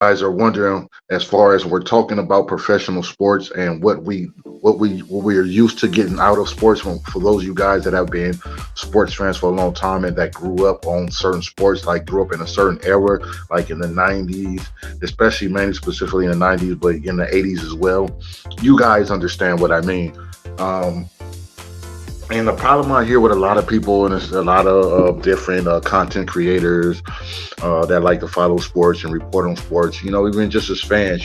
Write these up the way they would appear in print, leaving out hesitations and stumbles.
guys are wondering, as far as we're talking about professional sports and what we are used to getting out of sports, for those of you guys that have been sports fans for a long time and that grew up on certain sports, like grew up in a certain era, like in the 90s, especially mainly specifically in the 90s, but in the 80s as well, you guys understand what I mean. Um, and the problem I hear with a lot of people, and it's a lot of different content creators that like to follow sports and report on sports, even just as fans,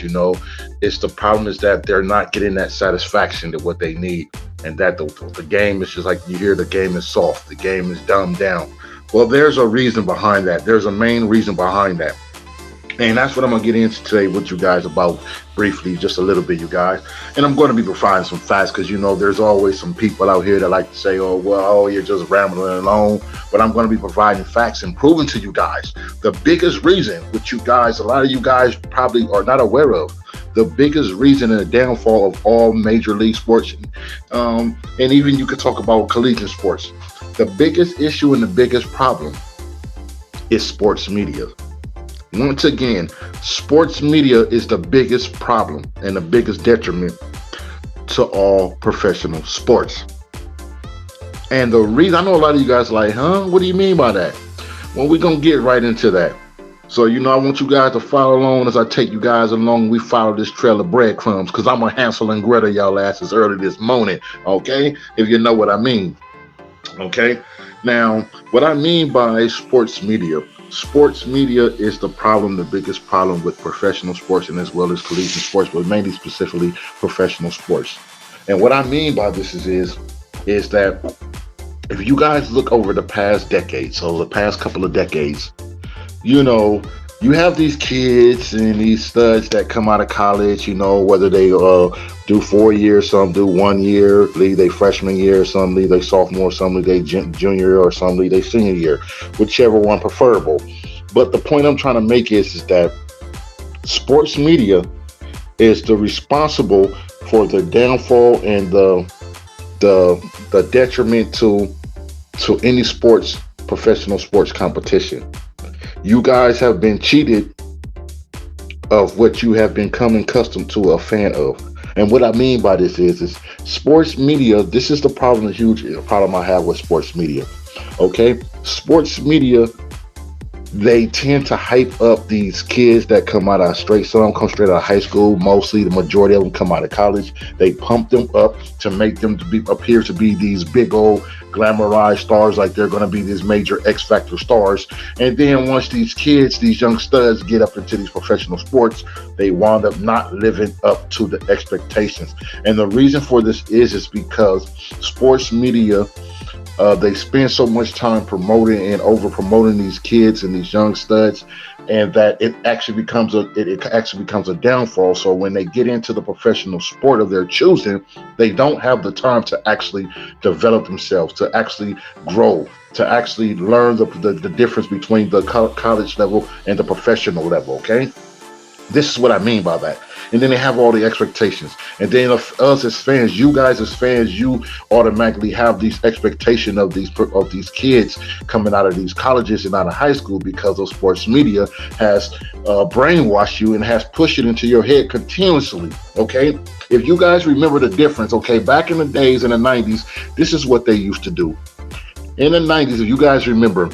it's the problem is that they're not getting that satisfaction to what they need. And that the game is just like you hear the game is soft, the game is dumbed down. Well, there's a reason behind that. There's a main reason behind that. And that's what I'm gonna get into today with you guys about briefly, just a little bit, you guys. And I'm going to be providing some facts because there's always some people out here that like to say, "Oh, well, oh, you're just rambling along." But I'm going to be providing facts and proving to you guys the biggest reason, which you guys, a lot of you guys probably are not aware of, the biggest reason in the downfall of all major league sports, and even you could talk about collegiate sports. The biggest issue and the biggest problem is sports media. Once again, sports media is the biggest problem and the biggest detriment to all professional sports. And the reason, I know a lot of you guys are like, huh? What do you mean by that? Well, we're going to get right into that. So, I want you guys to follow along as I take you guys along. We follow this trail of breadcrumbs because I'm a Hansel and Gretel y'all asses early this morning, okay? If you know what I mean, okay? Now, what I mean by sports media is the problem, the biggest problem with professional sports and as well as collegiate sports, but mainly specifically professional sports. And what I mean by this is that if you guys look over the past decade, so the past couple of decades, you know, you have these kids and these studs that come out of college, whether they do 4 years, some do 1 year, leave they freshman year, some leave they sophomore, some leave they junior, or some leave they senior year, whichever one preferable. But the point I'm trying to make is that sports media is the responsible for the downfall and the detriment to any sports, professional sports competition. You guys have been cheated of what you have been coming accustomed to a fan of. And what I mean by this is sports media. This is the problem, the huge problem I have with sports media. Okay, sports media, they tend to hype up these kids that come out of some come straight out of high school. Mostly, the majority of them come out of college. They pump them up to make them appear to be these big old glamorized stars, like they're going to be these major X Factor stars. And then once these kids, these young studs, get up into these professional sports, they wind up not living up to the expectations. And the reason for this is because sports media, they spend so much time promoting and over promoting these kids and these young studs, and that it actually becomes a downfall. So when they get into the professional sport of their choosing, they don't have the time to actually develop themselves, to actually grow, to actually learn the difference between the college level and the professional level. Okay, this is what I mean by that. And then they have all the expectations. And then of us as fans, you guys as fans, you automatically have these expectation of these kids coming out of these colleges and out of high school, because of sports media has brainwashed you and has pushed it into your head continuously. Okay, if you guys remember the difference, okay, back in the days in the 90s, this is what they used to do. In the 90s, if you guys remember,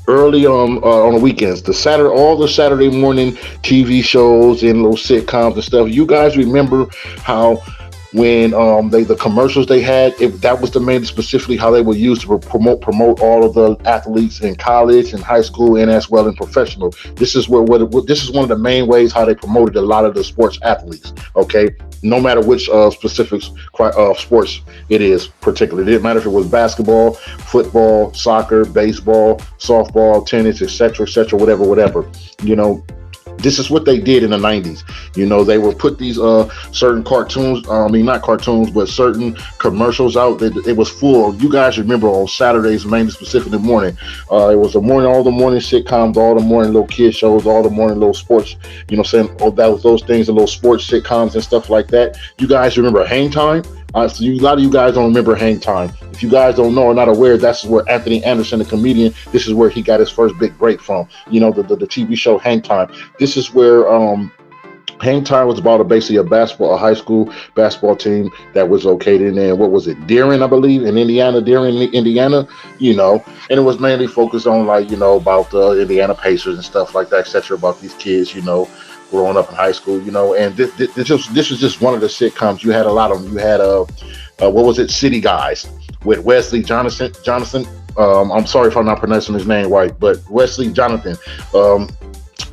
early on the weekends, all the Saturday morning TV shows and little sitcoms and stuff. You guys remember how when the commercials they had, if that was the main specifically how they were used to promote all of the athletes in college and high school and as well in professional. This is this is one of the main ways how they promoted a lot of the sports athletes. Okay, no matter which specific sports it is, particularly, it didn't matter if it was basketball, football, soccer, baseball, softball, tennis, etc., whatever. This is what they did in the 90s. They would put these certain cartoons, not cartoons, but certain commercials out. It was full. You guys remember on Saturdays, mainly specifically in the morning. It was all the morning sitcoms, all the morning little kid shows, all the morning little sports, saying, that was those things, the little sports sitcoms and stuff like that. You guys remember Hang Time? So a lot of you guys don't remember Hang Time. If you guys don't know or not aware, that's where Anthony Anderson, the comedian, this is where he got his first big break from. You know, the TV show Hang Time. This is where Hang Time was about basically a high school basketball team that was located in, what was it, Deering, I believe, in Indiana, Deering, Indiana, you know, and it was mainly focused on, like, you know, about the Indiana Pacers and stuff like that, etc. About these kids, you know, growing up in high school, you know, and this was just one of the sitcoms. You had a lot of them. You had what was it, City Guys with Wesley Jonathan. I'm sorry if I'm not pronouncing his name right, but Wesley Jonathan.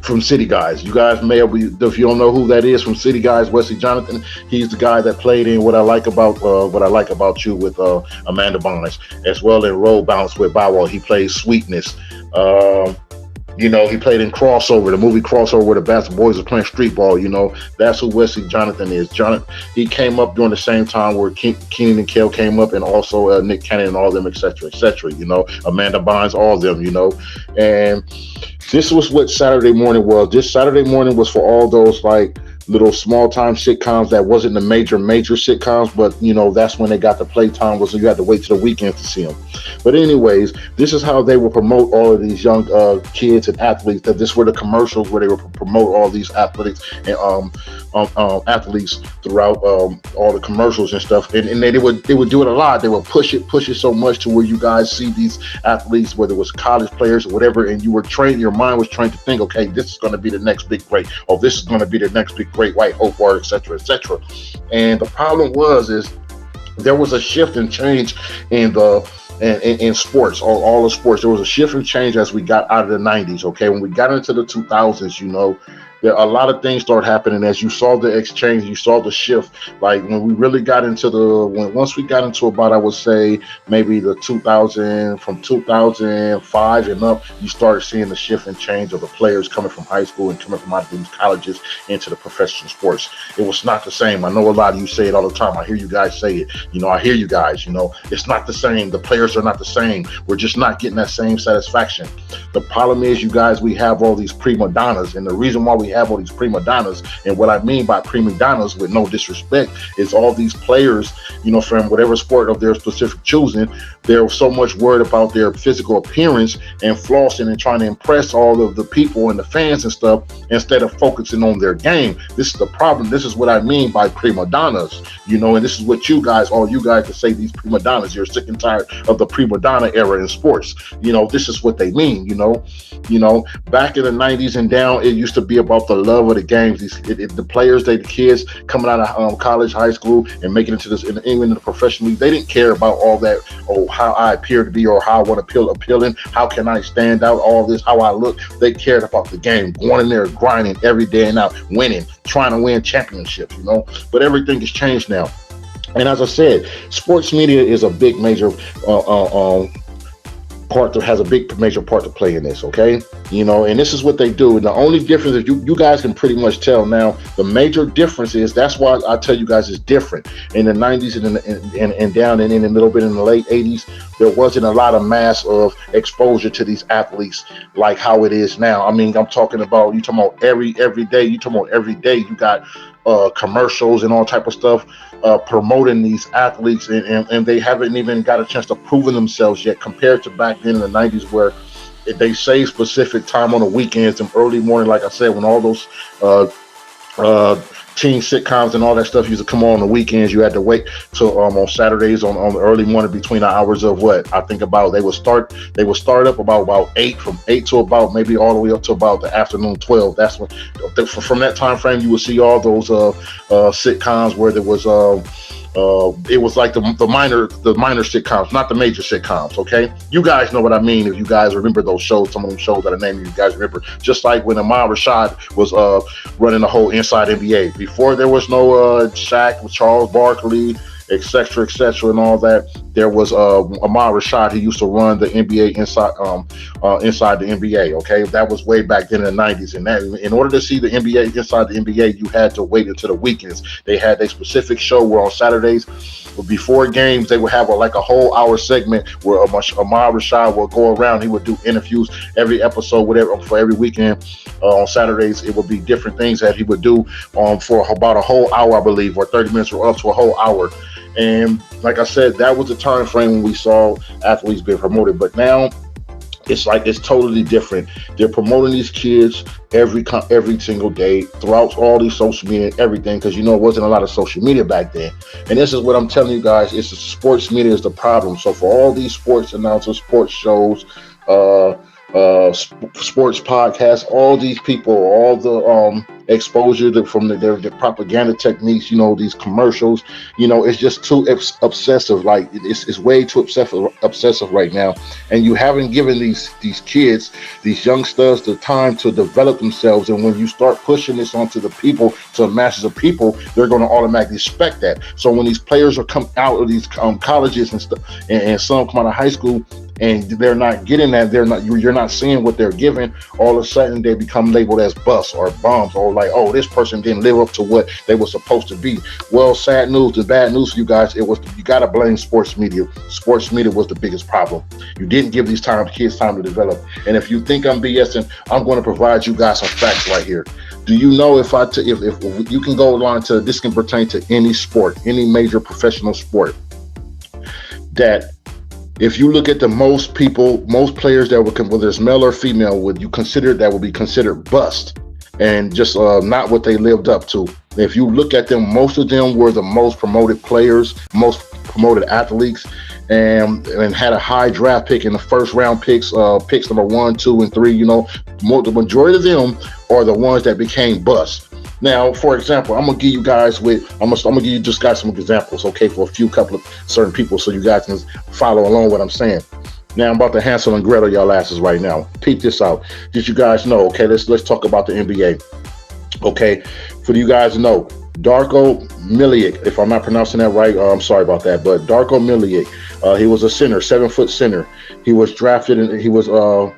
From City Guys. You guys may have, if you don't know who that is from City Guys, Wesley Jonathan, he's the guy that played in What I Like About You with Amanda Bynes, as well in Roll Bounce with Bow Wow. He plays Sweetness. You know, he played in Crossover, the movie Crossover, where the Basketball Boys are playing street ball. You know, that's who Wesley Jonathan is. He came up during the same time where Kenan and Kel came up, and also Nick Cannon and all them, etc., etc. You know, Amanda Bynes, all of them. You know, and this was what Saturday morning was. This Saturday morning was for all those, like, little small time sitcoms that wasn't the major sitcoms, but you know, that's when they got the playtime, was, so you had to wait till the weekends to see them. But anyways, this is how they would promote all of these young kids and athletes. That this were the commercials where they would promote all these athletes and athletes throughout all the commercials and stuff. And they would do it a lot. They would push it so much to where you guys see these athletes, whether it was college players or whatever, and you were trained, your mind was trained to think, okay, this is going to be the next big break, or this is going to be the next big Great White Hope War, etc., etc. And the problem is there was a shift and change in the in sports, all the sports. There was a shift and change as we got out of the 90s. Okay, when we got into the 2000s, you know, there a lot of things started happening. As you saw the exchange, you saw the shift. Like when we really got into once we got into about, I would say, maybe the 2005 and up, you started seeing the shift and change of the players coming from high school and coming from out of these colleges into the professional sports. It was not the same. I know a lot of you say it all the time. I hear you guys say it. You know, I hear you guys. You know, it's not the same. The players are not the same. We're just not getting that same satisfaction. The problem is, you guys, we have all these prima donnas, and the reason why we have all these prima donnas, and what I mean by prima donnas, with no disrespect, is all these players, you know, from whatever sport of their specific choosing, they're so much worried about their physical appearance and flossing and trying to impress all of the people and the fans and stuff, instead of focusing on their game. This is the problem. This is what I mean by prima donnas, you know, and this is what you guys, all you guys that say these prima donnas, you're sick and tired of the prima donna era in sports. You know, this is what they mean. You know, back in the 90s and down, it used to be about the love of the games. The players, the kids coming out of college, high school, and making it to this, even in the professional league, they didn't care about all that. Oh, how I appear to be, or how I want to appealing. How can I stand out? All this, how I look. They cared about the game, going in there, grinding every day and out, winning, trying to win championships. You know, but everything has changed now. And as I said, sports media is a big major has a big major part to play in this. Okay, you know, and this is what they do. And the only difference is you guys can pretty much tell now. The major difference is, that's why I tell you guys it's different. In the 90s and down and in a little bit in the late 80s, there wasn't a lot of mass of exposure to these athletes like how it is now. I mean, I'm talking about, you talking about every day. You talking about every day you got commercials and all type of stuff promoting these athletes, and they haven't even got a chance to prove themselves yet, compared to back then in the 90s, where they save specific time on the weekends and early morning, like I said, when all those teen sitcoms and all that stuff used to come on the weekends. You had to wait till on Saturdays on the early morning, between the hours of what I think about they would start up about 8, from 8 to about maybe all the way up to about the afternoon 12. That's when, from that time frame, you would see all those sitcoms where there was it was like the minor sitcoms, not the major sitcoms. Okay, you guys know what I mean. If you guys remember those shows, some of them shows that I named, you guys remember. Just like when Ahmad Rashad was running the whole Inside NBA. Before there was no Shaq with Charles Barkley, etc., and all that. There was Ahmad Rashad. He used to run the NBA inside the NBA. Okay, that was way back then in the 90s. And that, in order to see the NBA inside the NBA, you had to wait until the weekends. They had a specific show where on Saturdays, before games, they would have a whole hour segment where Ahmad Rashad would go around. He would do interviews every episode, whatever, for every weekend. On Saturdays, it would be different things that he would do for about a whole hour, I believe, or 30 minutes or up to a whole hour. And like I said, that was the time frame when we saw athletes being promoted. But now it's totally different. They're promoting these kids every single day throughout all these social media and everything, because it wasn't a lot of social media back then. And this is what I'm telling you guys: it's the sports media is the problem. So for all these sports announcers, sports shows, sports podcasts, all these people, all the exposure from the propaganda techniques, these commercials, it's just too obsessive. Like it's way too obsessive right now, and you haven't given these kids, these youngsters, the time to develop themselves. And when you start pushing this onto the people, to the masses of people, they're going to automatically expect that. So when these players are come out of these colleges and stuff, and some come out of high school, and they're not getting that, you're not seeing what they're giving, all of a sudden they become labeled as busts or bums, or like, oh, this person didn't live up to what they were supposed to be. Well, sad news, the bad news for you guys, you got to blame sports media. Sports media was the biggest problem. You didn't give these kids time to develop. And if you think I'm BSing, I'm going to provide you guys some facts right here. Do you know if you can go along to, this can pertain to any sport, any major professional sport, that if you look at the most players that would, whether it's male or female, would be considered bust and just not what they lived up to. If you look at them, most of them were the most promoted players, most promoted athletes, and had a high draft pick in the first round picks number 1, 2, and 3. The majority of them are the ones that became busts. Now, for example, I'm gonna give you guys some examples, okay, for a couple of certain people, so you guys can follow along what I'm saying. Now, I'm about to Hansel and Gretel y'all asses right now. Peep this out. Did you guys know? Okay, let's talk about the NBA. Okay, for you guys to know, Darko Milicic, if I'm not pronouncing that right, I'm sorry about that, but Darko Milicic, he was a center, 7-foot center. He was drafted, and he was drafted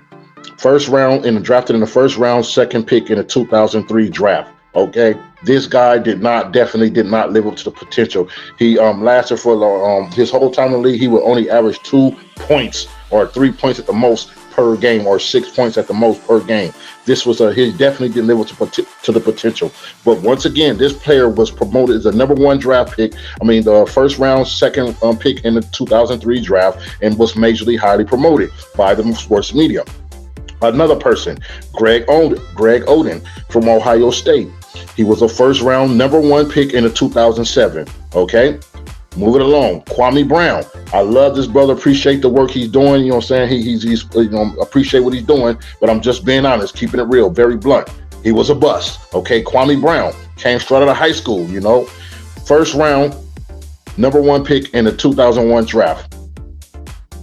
in the first round, second pick in the 2003 draft. Okay, this guy definitely did not live up to the potential. He lasted for his whole time in the league. He would only average 2 points or 3 points at the most per game, or 6 points at the most per game. This was he definitely didn't live up to the potential. But once again, this player was promoted as the number 1 draft pick. The first round, second pick in the 2003 draft, and was majorly highly promoted by the sports media. Another person, Greg Oden from Ohio State. He was a first round number 1 pick in the 2007. Okay, moving along. Kwame Brown. I love this brother. Appreciate the work he's doing. You know what I'm saying? He's appreciate what he's doing. But I'm just being honest, keeping it real, very blunt. He was a bust. Okay, Kwame Brown came straight out of high school. First round number 1 pick in the 2001 draft.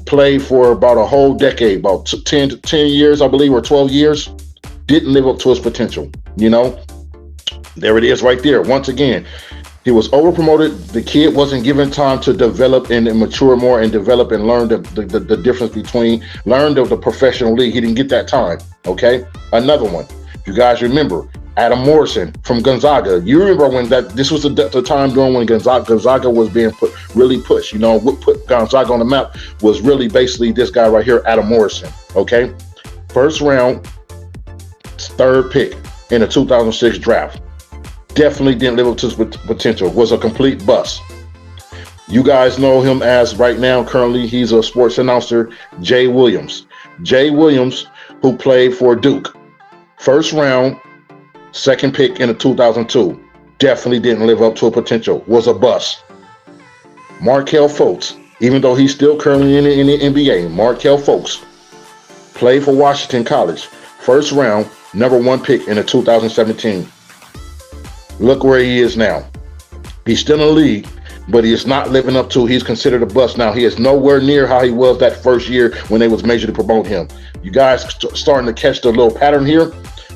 Played for about a whole decade, about 10 years, I believe, or 12 years. Didn't live up to his potential. There it is right there. Once again, he was over-promoted. The kid wasn't given time to develop and mature more and develop and learn the difference between, learn the professional league. He didn't get that time, okay? Another one, if you guys remember, Adam Morrison from Gonzaga. You remember when this was the time during when Gonzaga was being really pushed. What put Gonzaga on the map was really basically this guy right here, Adam Morrison, okay? First round, third pick in the 2006 draft. Definitely didn't live up to his potential. Was a complete bust. You guys know him as right now, currently, he's a sports announcer, Jay Williams. Jay Williams, who played for Duke. First round, second pick in the 2002. Definitely didn't live up to a potential. Was a bust. Markelle Fultz, even though he's still currently in the NBA, Markelle Fultz played for Washington College. First round, number 1 pick in the 2017. Look where he is now. He's still in the league, but he is not living up to, he's considered a bust now. He is nowhere near how he was that first year when they was major to promote him. You guys starting to catch the little pattern here?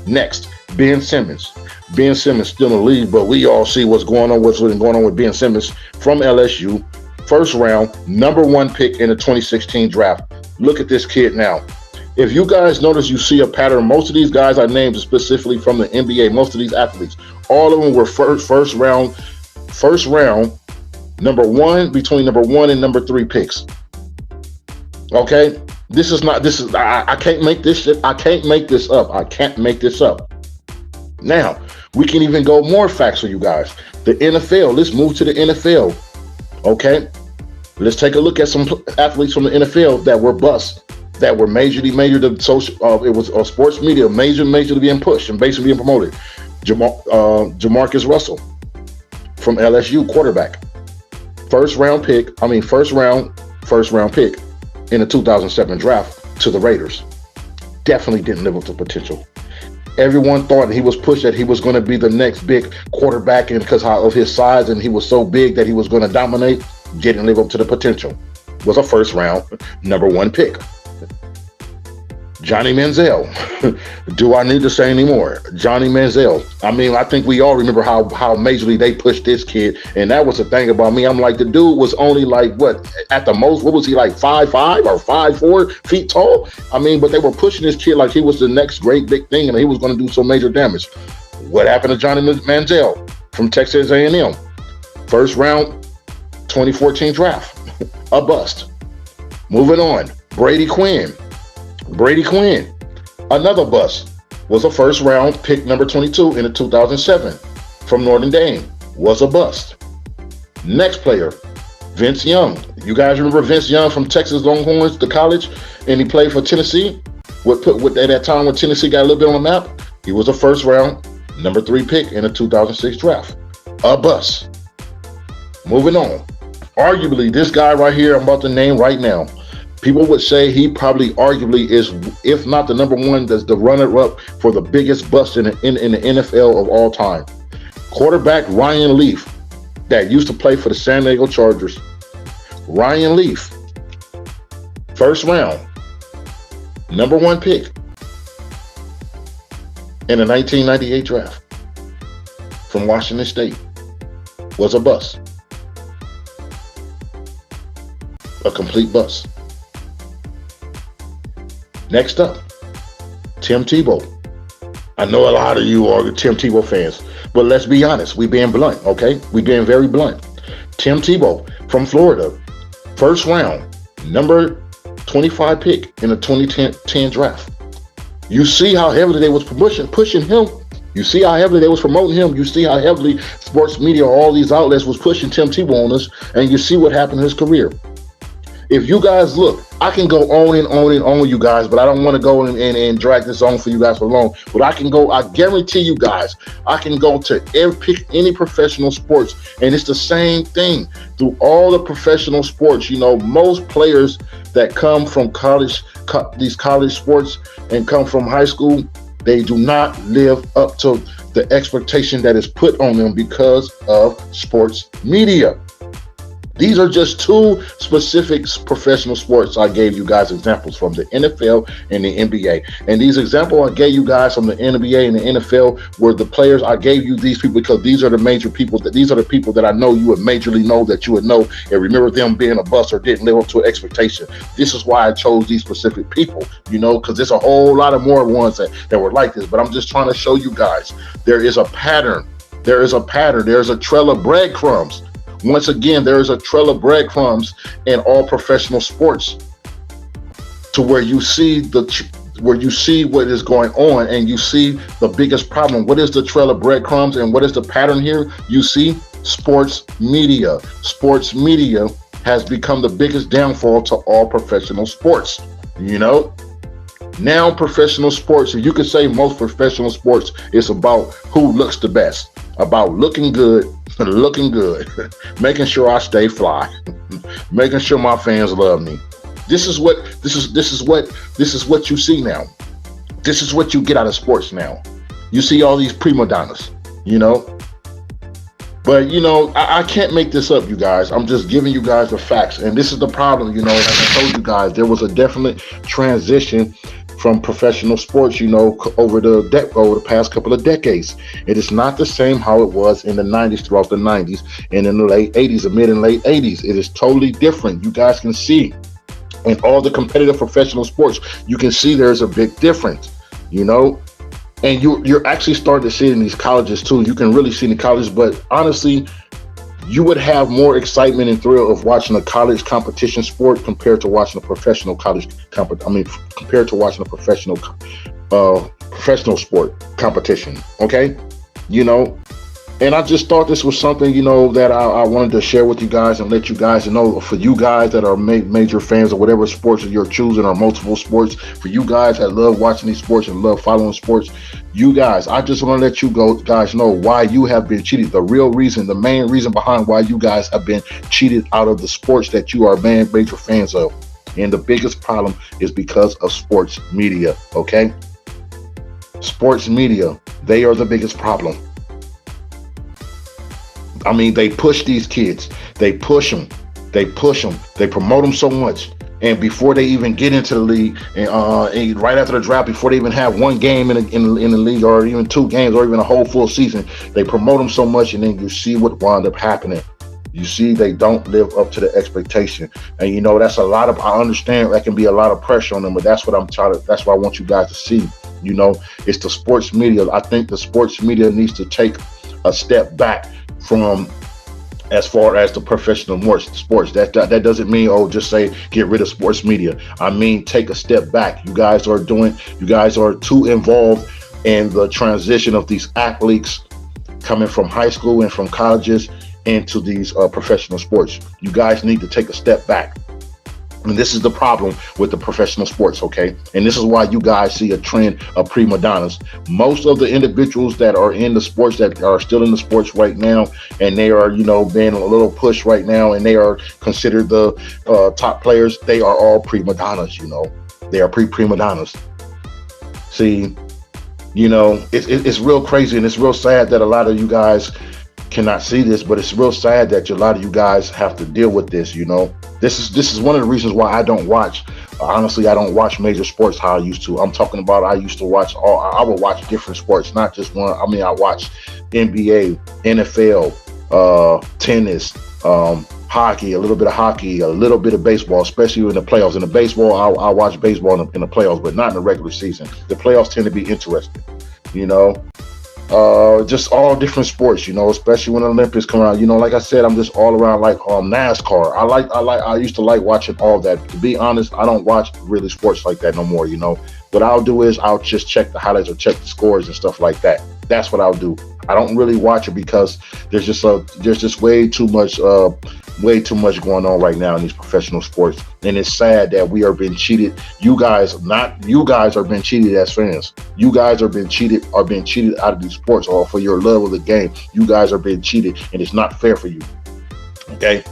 Next, Ben Simmons. Ben Simmons still in the league, but we all see what's going on with Ben Simmons from LSU. First round, number 1 pick in the 2016 draft. Look at this kid now. If you guys notice, you see a pattern. Most of these guys I named specifically from the NBA, most of these athletes, all of them were first round, between number 1 and number 3 picks. Okay, I can't make this shit. I can't make this up. I can't make this up. Now we can even go more facts for you guys. The NFL. Let's move to the NFL. Okay, let's take a look at some athletes from the NFL that were busts, that were major to social. It was sports media, major to being pushed and basically being promoted. Jamarcus Russell from LSU, quarterback, first round pick pick in the 2007 draft to the Raiders. Definitely didn't live up to potential. Everyone thought he was pushed, that he was going to be the next big quarterback, and because of his size, and he was so big that he was going to dominate. Didn't live up to the potential. Was a first round number 1 pick. Johnny Manziel. Do I need to say anymore? Johnny Manziel. I mean, I think we all remember how majorly they pushed this kid. And that was the thing about me. I'm like, the dude was only like, what, at the most, what was he, like 5'5" or 5'4" feet tall? I mean, but they were pushing this kid like he was the next great big thing and he was going to do some major damage. What happened to Johnny Manziel from Texas A&M? First round 2014 draft. A bust. Moving on. Brady Quinn, another bust, was a first round pick number 22 in the 2007 from Notre Dame, was a bust. Next player, Vince Young. You guys remember Vince Young from Texas Longhorns, the college, and he played for Tennessee. At that time when Tennessee got a little bit on the map, he was a first round number 3 pick in the 2006 draft, a bust. Moving on. Arguably, this guy right here I'm about to name right now, people would say he probably arguably is, if not the number 1, that's the runner-up for the biggest bust in the NFL of all time. Quarterback Ryan Leaf, that used to play for the San Diego Chargers. Ryan Leaf, first round, number 1 pick in the 1998 draft from Washington State, was a bust. A complete bust. Next up, Tim Tebow. I know a lot of you are Tim Tebow fans, but let's be honest. We being blunt, okay? We being very blunt. Tim Tebow from Florida, first round, number 25 pick in the 2010 draft. You see how heavily they was pushing him. You see how heavily they was promoting him. You see how heavily sports media, all these outlets was pushing Tim Tebow on us, and you see what happened in his career. If you guys look, I can go on and on and on, you guys, but I don't want to go and drag this on for you guys for long. But I guarantee you guys, I can go to pick any professional sports, and it's the same thing through all the professional sports. You know, most players that come from these college sports and come from high school, they do not live up to the expectation that is put on them because of sports media. These are just 2 specific professional sports I gave you guys examples from, the NFL and the NBA. And these examples I gave you guys from the NBA and the NFL were the players. I gave you these people because these are the major people. These are the people that I know you would majorly know, that you would know and remember them being a bust or didn't live up to an expectation. This is why I chose these specific people, you know, because there's a whole lot of more ones that were like this. But I'm just trying to show you guys there is a pattern. There is a pattern. There's a trail of breadcrumbs. Once again, there is a trail of breadcrumbs in all professional sports, to where you see what is going on and you see the biggest problem. What is the trail of breadcrumbs and what is the pattern here? You see sports media. Sports media has become the biggest downfall to all professional sports. You know, now professional sports, and you could say most professional sports, is about who looks the best, about looking good, making sure I stay fly, making sure my fans love me. This is what you see now. This is what you get out of sports now. You see all these prima donnas, you know. But you know, I can't make this up, you guys. I'm just giving you guys the facts, and this is the problem. You know, like I told you guys, there was a definite transition from professional sports, you know, over the past couple of decades. It is not the same how it was in the 90s, throughout the 90s, and in the late 80s, the mid and late 80s. It is totally different. You guys can see in all the competitive professional sports, you can see there's a big difference, you know, and you're actually starting to see it in these colleges too. You can really see in the colleges, but honestly, you would have more excitement and thrill of watching a college competition sport compared to watching a professional compared to watching a professional sport competition. Okay, you know, And I just thought this was something, that I wanted to share with you guys and let you guys know. For you guys that are major fans of whatever sports that you're choosing or multiple sports, for you guys that love watching these sports and love following sports, you guys, I just want to let you guys know why you have been cheated. The real reason, the main reason behind why you guys have been cheated out of the sports that you are major fans of. And the biggest problem is because of sports media, okay? Sports media, they are the biggest problem. I mean, they push these kids. They push them. They push them. They promote them so much. And before they even get into the league, and right after the draft, before they even have one game in the league, or even two games, or even a whole full season, they promote them so much, and then you see what wound up happening. You see, they don't live up to the expectation, and that's a lot of. I understand that can be a lot of pressure on them, but that's what I'm trying to. That's what I want you guys to see. It's the sports media. I think the sports media needs to take a step back from as far as the professional sports. That doesn't mean just say get rid of sports media. I mean take a step back. You guys are too involved in the transition of these athletes coming from high school and from colleges into these professional sports. You guys need to take a step back. And this is the problem with the professional sports, okay? And this is why you guys see a trend of prima donnas. Most of the individuals that are in the sports, that are still in the sports right now, and they are, being a little pushed right now, and they are considered the top players, they are all prima donnas, They are prima donnas. See, it's real crazy, and it's real sad that a lot of you guys cannot see this, but it's real sad that a lot of you guys have to deal with this. This is one of the reasons why I don't watch. Honestly, I don't watch major sports how I used to. I'm talking about I used to watch I would watch different sports, not just one. I mean, I watch NBA, NFL, tennis, hockey, a little bit of hockey, a little bit of baseball, especially in the playoffs. In the baseball, I watch baseball in the playoffs, but not in the regular season. The playoffs tend to be interesting, just all different sports, especially when the Olympics come around. Like I said, I'm just all around like NASCAR. I used to like watching all that. To be honest, I don't watch really sports like that no more. What I'll do is I'll just check the highlights or check the scores and stuff like that. That's what I'll do. I don't really watch it because there's just way too much going on right now in these professional sports, and it's sad that we are being cheated. You guys are being cheated as fans. You guys are being cheated out of these sports, or for your love of the game. You guys are being cheated, and it's not fair for you. Okay.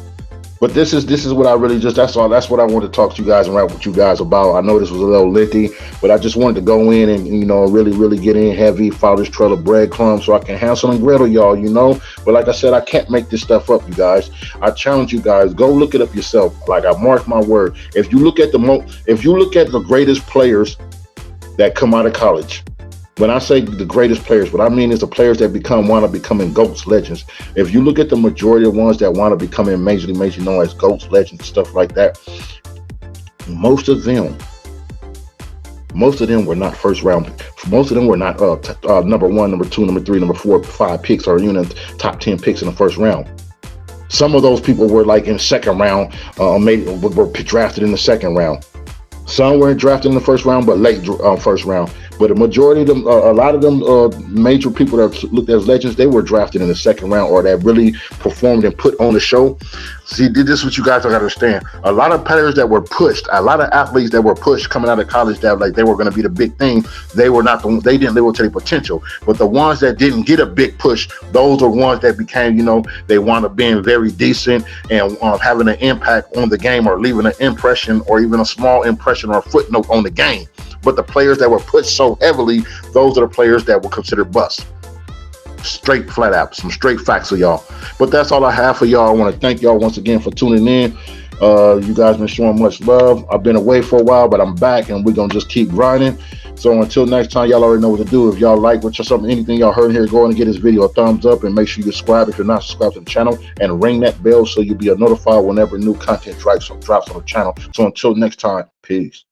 But this is what I really that's what I wanted to talk to you guys and wrap with you guys about. I know this was a little lengthy, but I just wanted to go in and really get in heavy, follow this trail of breadcrumbs so I can Hansel and Gretel y'all, But like I said, I can't make this stuff up, you guys. I challenge you guys, go look it up yourself. Like I mark my word. If you look at the greatest players that come out of college. When I say the greatest players, what I mean is the players that wind up becoming GOATs, legends. If you look at the majority of ones that wind up becoming majorly known as GOATs, legends, stuff like that, most of them were not first round. Most of them were not number 1, number 2, number 3, number 4, 5 picks, or top 10 picks in the first round. Some of those people were like in second round, were drafted in the second round. Some were drafted in the first round, but late first round. But a majority of them, a lot of them major people that looked as legends, they were drafted in the second round, or that really performed and put on the show. See, this is what you guys got to understand. A lot of players that were pushed, a lot of athletes that were pushed coming out of college that like they were going to be the big thing, they didn't live up to their potential. But the ones that didn't get a big push, those are ones that became, they wound up being very decent and having an impact on the game, or leaving an impression, or even a small impression or a footnote on the game. But the players that were pushed so heavily, those are the players that were considered busts. Straight flat out, some straight facts for y'all. But that's all I have for y'all. I want to thank y'all once again for tuning in. You guys been showing much love. I've been away for a while, but I'm back, and we're gonna just keep grinding. So until next time, y'all already know what to do. If y'all like anything y'all heard here, go and give this video a thumbs up, and make sure you subscribe if you're not subscribed to the channel, and ring that bell so you'll be notified whenever new content drops on the channel. So until next time, peace.